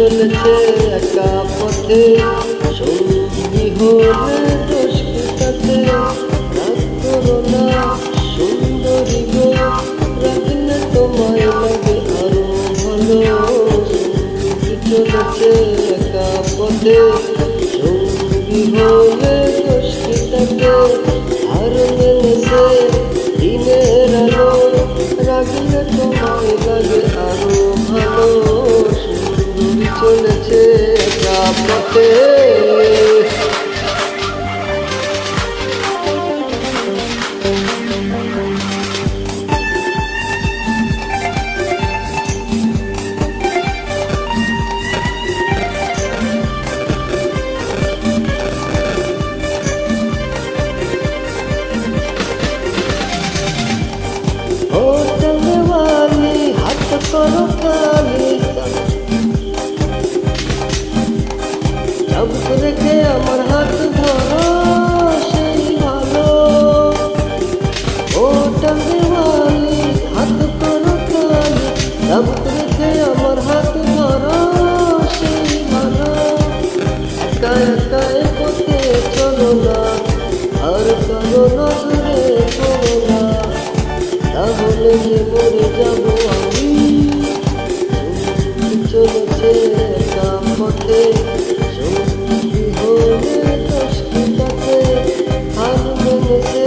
চলেছে একা পথে, সঙ্গী হলে দোষ কি তাতে? রাগ করো না সুন্দরী গো, রাগলে তোমায় লাগে আরো ভালো। সঙ্গী চলেছে একা পথে, সঙ্গী হলে দোষ কি তাতে? আর মেলেছে দিনের আলো, রাগলে তোমায় লাগে আরো ভালো। চলেছে একা পথে। होटल वाली हाथ करो खाली, চাবুক রেখে আমার হাত ধরো সেই ভালো। ওটা দেওয়ালি হাত করো খালি, চাবুক রেখে আমার হাত ধরো সেই ভালো। একা একা এ পথে চলো না, আর কারো নজরে পড়ো না, তাহলে যে মরে যাবো আমি। চলেছে একা পথে, সঙ্গী হলে দোষ কি তাতে? হার মেনেছে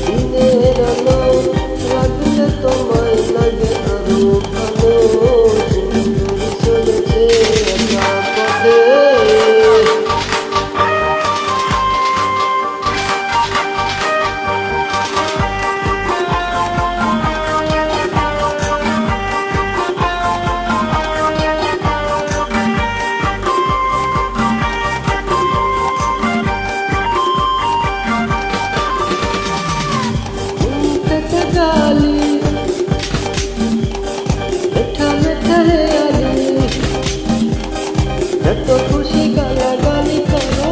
দিনের আলো, রাগলে তোমায় লাগে আরো ভালো। চলেছে একা পথে। गाली मिठा मिठा है आली, যত খুশি গালাগালি করো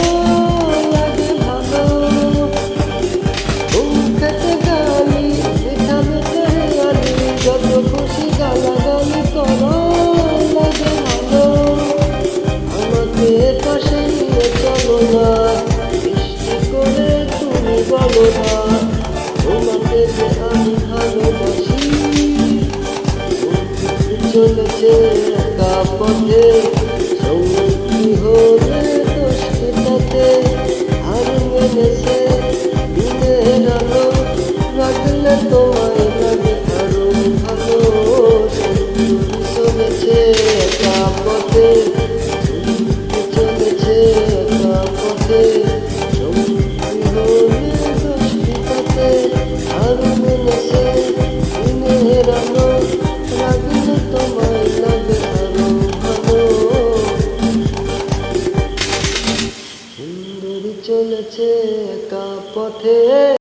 লাগে ভালো। মুখেতে গালি মিঠা মিঠা है आली, যত খুশি গালাগালি করো লাগে ভালো। আমাকে পাশে নিয়ে চলো না, বৃষ্টি করে তুমি বলো না তোমাকে যে আমি ভালোবাসি। চলেছে একা পথে, সঙ্গী হলে দোষ কি তাতে? আর মেনেছে দিনের আলো, রাগলে তো